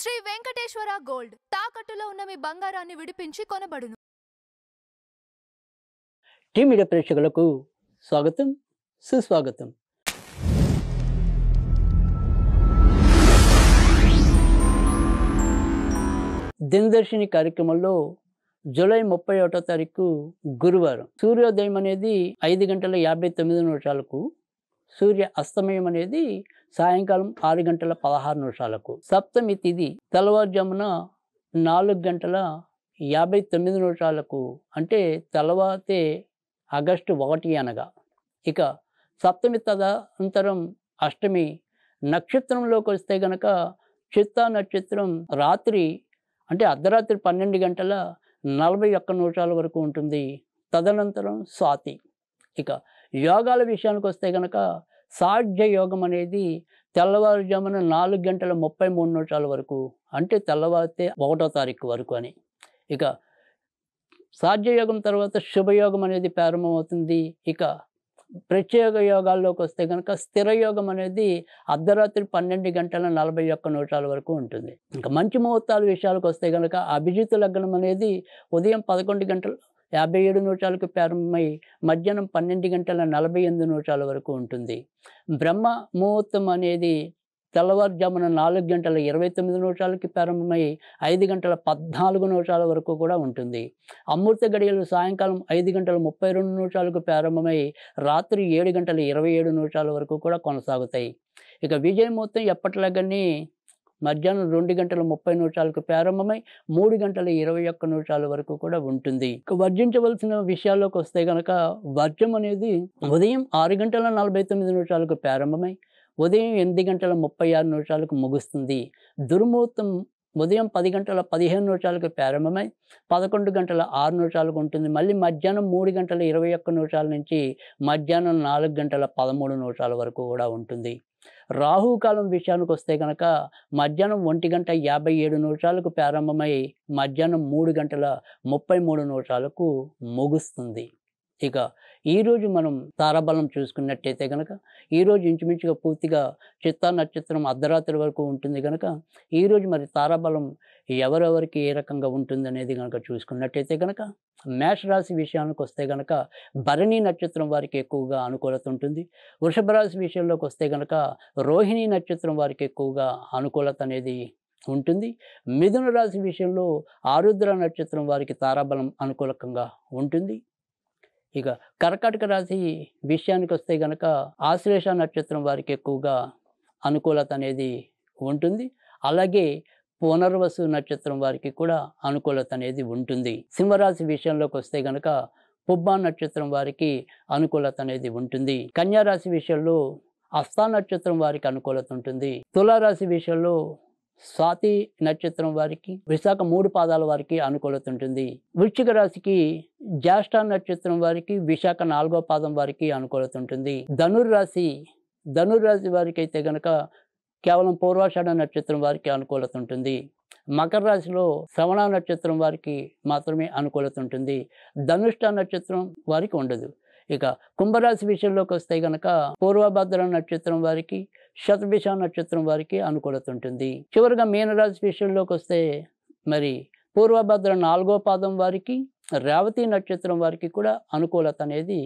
Shri Venkateswara gold తాకట్టులో ఉన్న మీ బంగారాన్ని విడిపించి కొనబడును. టీ మీడియా ప్రేక్షకులకు స్వాగతం, సుస్వాగతం. దినదర్శిని కార్యక్రమంలో జూలై 31వ తారీఖు గురువారం సూర్యోదయం అనేది 5:59 సూర్య అస్తమయం అనేది సాయంకాలం 6:16 సప్తమి తిథి తెల్లవారుజామున 4:59 అంటే తెల్లవారితే ఆగస్టు 1 అనగా. ఇక సప్తమి తదనంతరం అష్టమి నక్షత్రంలోకి వస్తే గనక చిత్తా నక్షత్రం రాత్రి అంటే అర్ధరాత్రి 12:41 వరకు ఉంటుంది. తదనంతరం స్వాతి. ఇక యోగాల విషయానికి వస్తే కనుక సాధ్య యోగం అనేది తెల్లవారుజామున 4:33 వరకు అంటే తెల్లవారితే 1వ తారీఖు వరకు అని. ఇక సాధ్యయోగం తర్వాత శుభయోగం అనేది ప్రారంభమవుతుంది. ఇక ప్రత్యేక యోగాల్లోకి వస్తే కనుక స్థిరయోగం అనేది అర్ధరాత్రి 12:41 వరకు ఉంటుంది. ఇంకా మంచి ముహూర్తాల విషయాలకు వస్తే కనుక అభిజిత్ లగ్నం అనేది ఉదయం 11:57 ప్రారంభమై మధ్యాహ్నం 12:48 వరకు ఉంటుంది. బ్రహ్మ ముహూర్తం అనేది తెల్లవారుజామున 4:29 ప్రారంభమై 5:14 వరకు కూడా ఉంటుంది. అమృత గడియలు సాయంకాలం 5:32 ప్రారంభమై రాత్రి 7:27 వరకు కూడా కొనసాగుతాయి. ఇక విజయ ముహూర్తం ఎప్పటిలాగానే మధ్యాహ్నం 2:30 ప్రారంభమై 3:21 వరకు కూడా ఉంటుంది. ఇక వర్జించవలసిన విషయాల్లోకి వస్తే కనుక వర్జం అనేది ఉదయం 6:49 ప్రారంభమై ఉదయం 8:36 ముగుస్తుంది. దుర్ముహూర్తం ఉదయం 10:15 ప్రారంభమై 11:06 ఉంటుంది. మళ్ళీ మధ్యాహ్నం 3:21 నుంచి మధ్యాహ్నం 4:13 వరకు కూడా ఉంటుంది. రాహుకాలం విషయానికి వస్తే కనుక మధ్యాహ్నం 1:57 ప్రారంభమై మధ్యాహ్నం 3:33 ముగుస్తుంది. ఇక ఈరోజు మనం తారాబలం చూసుకున్నట్టయితే కనుక ఈరోజు ఇంచుమించుగా పూర్తిగా చిత్తా నక్షత్రం అర్ధరాత్రి వరకు ఉంటుంది కనుక ఈరోజు మరి తారాబలం ఎవరెవరికి ఏ రకంగా ఉంటుంది అనేది కనుక చూసుకున్నట్టయితే కనుక మేషరాశి విషయానికి వస్తే కనుక భరణి నక్షత్రం వారికి ఎక్కువగా అనుకూలత ఉంటుంది. వృషభ రాశి విషయంలోకి వస్తే కనుక రోహిణి నక్షత్రం వారికి ఎక్కువగా అనుకూలత అనేది ఉంటుంది. మిథున రాశి విషయంలో ఆరుద్ర నక్షత్రం వారికి తారాబలం అనుకూలకంగా ఉంటుంది. ఇక కర్కాటక రాశి విషయానికి వస్తే కనుక ఆశ్లేష నక్షత్రం వారికి ఎక్కువగా అనుకూలత అనేది ఉంటుంది. అలాగే పునర్వసు నక్షత్రం వారికి కూడా అనుకూలత అనేది ఉంటుంది. సింహరాశి విషయంలోకి వస్తే కనుక పుబ్బా నక్షత్రం వారికి అనుకూలత అనేది ఉంటుంది. కన్యా రాశి విషయంలో హస్తా నక్షత్రం వారికి అనుకూలత ఉంటుంది. తులారాశి విషయంలో స్వాతి నక్షత్రం వారికి విశాఖ 3 పాదాల వారికి అనుకూలత ఉంటుంది. వృశ్చిక రాశికి జ్యేష్ఠ నక్షత్రం వారికి విశాఖ 4వ పాదం వారికి అనుకూలత ఉంటుంది. ధనుర్రాశి వారికి అయితే కనుక కేవలం పూర్వాషాఢ నక్షత్రం వారికి అనుకూలత ఉంటుంది. మకర రాశిలో శ్రవణ నక్షత్రం వారికి మాత్రమే అనుకూలత ఉంటుంది. ధనుష్ట నక్షత్రం వారికి ఉండదు. ఇక కుంభరాశి విషయంలోకి వస్తే కనుక పూర్వభద్ర నక్షత్రం వారికి శతభిష నక్షత్రం వారికి అనుకూలత ఉంటుంది. చివరిగా మీనరాశి విషయంలోకి వస్తే మరి పూర్వభద్ర 4వ పాదం వారికి రేవతి నక్షత్రం వారికి కూడా అనుకూలత అనేది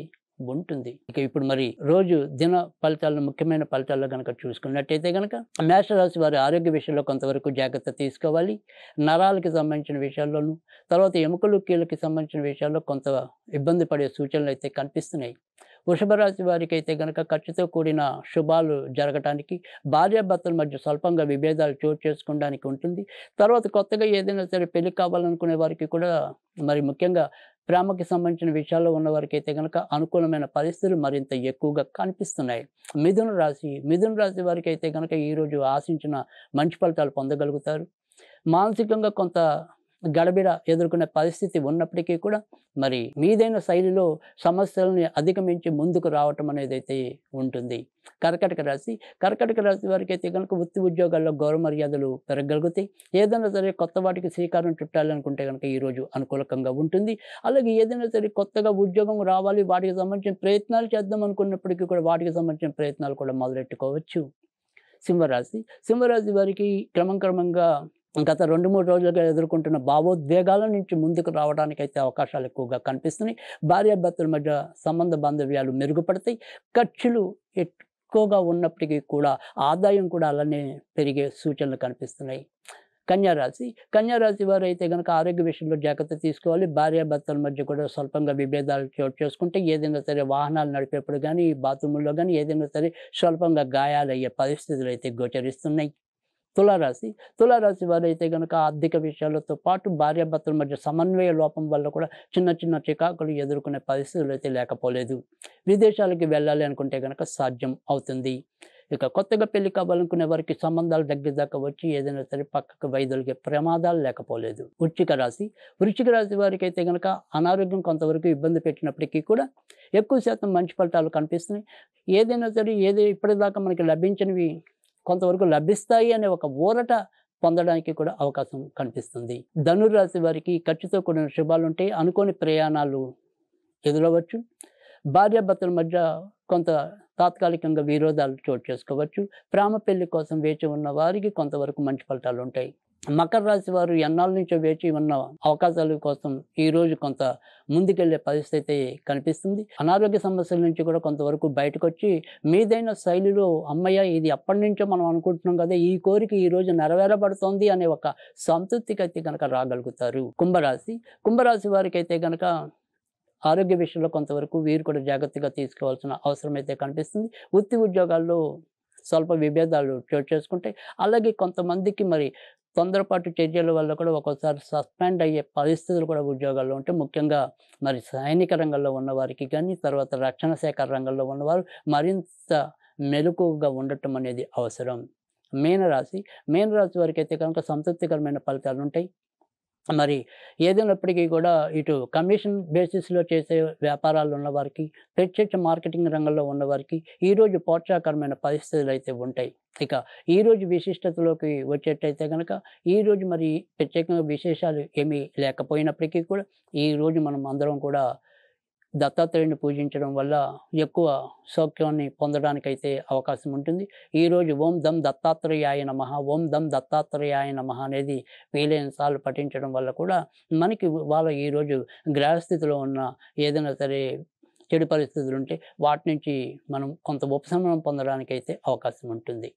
ఉంటుంది. ఇక ఇప్పుడు మరి రోజు దిన ఫలితాలను ముఖ్యమైన ఫలితాల్లో కనుక చూసుకున్నట్టయితే కనుక మేషరాశి వారి ఆరోగ్య విషయంలో కొంతవరకు జాగ్రత్త తీసుకోవాలి. నరాలకి సంబంధించిన విషయాల్లోనూ తర్వాత ఎముకలు కీళ్ళకి సంబంధించిన విషయాల్లో కొంత ఇబ్బంది పడే సూచనలు అయితే కనిపిస్తున్నాయి. వృషభ రాశి వారికి అయితే కనుక ఖర్చుతో కూడిన శుభాలు జరగటానికి భార్యాభర్తల మధ్య స్వల్పంగా విభేదాలు చోటు చేసుకోవడానికి ఉంటుంది. తర్వాత కొత్తగా ఏదైనా సరే పెళ్లి కావాలనుకునే వారికి కూడా మరి ముఖ్యంగా ప్రేమకి సంబంధించిన విషయాల్లో ఉన్న వారికి అయితే కనుక అనుకూలమైన పరిస్థితులు మరింత ఎక్కువగా కనిపిస్తున్నాయి. మిథున రాశి వారికి అయితే కనుక ఈరోజు ఆశించిన మంచి ఫలితాలు పొందగలుగుతారు. మానసికంగా కొంత గడబిడ ఎదుర్కొనే పరిస్థితి ఉన్నప్పటికీ కూడా మరి మీదైన శైలిలో సమస్యలని అధిగమించి ముందుకు రావటం అనేది అయితే ఉంటుంది. కర్కాటక రాశి వారికి అయితే కనుక వృత్తి ఉద్యోగాల్లో గౌరవ మర్యాదలు పెరగలుగుతాయి. ఏదైనా సరే కొత్త వాటికి శ్రీకారం చుట్టాలనుకుంటే కనుక ఈరోజు అనుకూలకంగా ఉంటుంది. అలాగే ఏదైనా సరే కొత్తగా ఉద్యోగం రావాలి, వాటికి సంబంధించిన ప్రయత్నాలు చేద్దాం అనుకున్నప్పటికీ కూడా వాటికి సంబంధించిన ప్రయత్నాలు కూడా మొదలెట్టుకోవచ్చు. సింహరాశి వారికి క్రమంగా గత 2-3 రోజులుగా ఎదుర్కొంటున్న భావోద్వేగాల నుంచి ముందుకు రావడానికైతే అవకాశాలు ఎక్కువగా కనిపిస్తున్నాయి. భార్యాభర్తల మధ్య సంబంధ బాంధవ్యాలు మెరుగుపడతాయి. ఖర్చులు ఎక్కువగా ఉన్నప్పటికీ కూడా ఆదాయం కూడా అలానే పెరిగే సూచనలు కనిపిస్తున్నాయి. కన్యా రాశి వారైతే గనక ఆరోగ్య విషయంలో జాగ్రత్త తీసుకోవాలి. భార్యాభర్తల మధ్య కూడా స్వల్పంగా విభేదాలు చోటు చేసుకుంటే ఏదైనా సరే వాహనాలు నడిపేప్పుడు గానీ, బాత్రూముల్లో గానీ ఏదైనా సరే స్వల్పంగా గాయాలయ్యే పరిస్థితులు అయితే గోచరిస్తున్నాయి. తులారాశి వారైతే గనక ఆర్థిక విషయాలతో పాటు భార్యాభర్తల మధ్య సమన్వయ లోపం వల్ల కూడా చిన్న చిన్న చికాకులు ఎదుర్కొనే పరిస్థితులు అయితే లేకపోలేదు. విదేశాలకి వెళ్ళాలి అనుకుంటే గనక సాధ్యం అవుతుంది. ఇక కొత్తగా పెళ్లి కావాలనుకునే వారికి సంబంధాలు దగ్గర దాకా వచ్చి ఏదైనా సరే పక్కకు వైదొలిగే ప్రమాదాలు లేకపోలేదు. వృశ్చిక రాశి వారికి అయితే గనక అనారోగ్యం కొంతవరకు ఇబ్బంది పెట్టినప్పటికీ కూడా ఎక్కువ శాతం మంచి ఫలితాలు కనిపిస్తున్నాయి. ఏదైనా సరే ఇప్పటిదాకా మనకి లభించినవి కొంతవరకు లభిస్తాయి అనే ఒక ఊరట పొందడానికి కూడా అవకాశం కనిపిస్తుంది. ధనుర్రాశి వారికి ఖర్చుతో కూడిన శుభాలు ఉంటాయి. అనుకోని ప్రయాణాలు ఎదురవచ్చు. భార్యాభర్తల మధ్య కొంత తాత్కాలికంగా విరోధాలు చోటు చేసుకోవచ్చు. ప్రేమ పెళ్లి కోసం వేచి ఉన్న వారికి కొంతవరకు మంచి ఫలితాలు ఉంటాయి. మకర రాశి వారు ఎన్నాళ్ళ నుంచో వేచి ఉన్న అవకాశాల కోసం ఈరోజు కొంత ముందుకెళ్లే పరిస్థితి కనిపిస్తుంది. అనారోగ్య సమస్యల నుంచి కూడా కొంతవరకు బయటకు వచ్చి మీదైన శైలిలో అమ్మయ్య ఇది ఎప్పటి నుంచో మనం అనుకుంటున్నాం కదా, ఈ కోరిక ఈ రోజు నెరవేరబడుతోంది అనే ఒక సంతృప్తికి అయితే కనుక రాగలుగుతారు. కుంభరాశి వారికి అయితే కనుక ఆరోగ్య విషయంలో కొంతవరకు వీరు కూడా జాగ్రత్తగా తీసుకోవాల్సిన అవసరం అయితే కనిపిస్తుంది. వృత్తి ఉద్యోగాల్లో స్వల్ప విభేదాలు చోటు చేసుకుంటాయి. అలాగే కొంతమందికి మరి తొందరపాటు చర్యల వల్ల కూడా ఒక్కోసారి సస్పెండ్ అయ్యే పరిస్థితులు కూడా ఉద్యోగాల్లో ఉంటాయి. ముఖ్యంగా మరి సైనిక రంగంలో ఉన్నవారికి కానీ, తర్వాత రక్షణ శాఖ రంగంలో ఉన్నవారు మరింత మెలకువగా ఉండటం అనేది అవసరం. మీనరాశి వారికి అయితే కనుక సంతృప్తికరమైన ఫలితాలు ఉంటాయి. మరి ఏదైనప్పటికీ కూడా ఇటు కమిషన్ బేసిస్లో చేసే వ్యాపారాలు ఉన్నవారికి, ప్రత్యక్ష మార్కెటింగ్ రంగంలో ఉన్నవారికి ఈరోజు ప్రోత్సాహకరమైన పరిస్థితులు అయితే ఉంటాయి. ఇక ఈరోజు విశిష్టతలోకి వచ్చేటైతే కనుక ఈరోజు మరి ప్రత్యేకంగా విశేషాలు ఏమీ లేకపోయినప్పటికీ కూడా ఈరోజు మనం అందరం కూడా దత్తాత్రేయుని పూజించడం వల్ల ఎక్కువ సౌఖ్యాన్ని పొందడానికైతే అవకాశం ఉంటుంది. ఈరోజు ఓం దం దత్తాత్రేయాయ నమః, ఓం దం దత్తాత్రేయాయ నమః అనేది వీలైన సార్లు పఠించడం వల్ల కూడా మనకి వాళ్ళ ఈరోజు గ్రహస్థితిలో ఉన్న ఏదైనా సరే చెడు పరిస్థితులు ఉంటే వాటి నుంచి మనం కొంత ఉపశమనం పొందడానికైతే అవకాశం ఉంటుంది.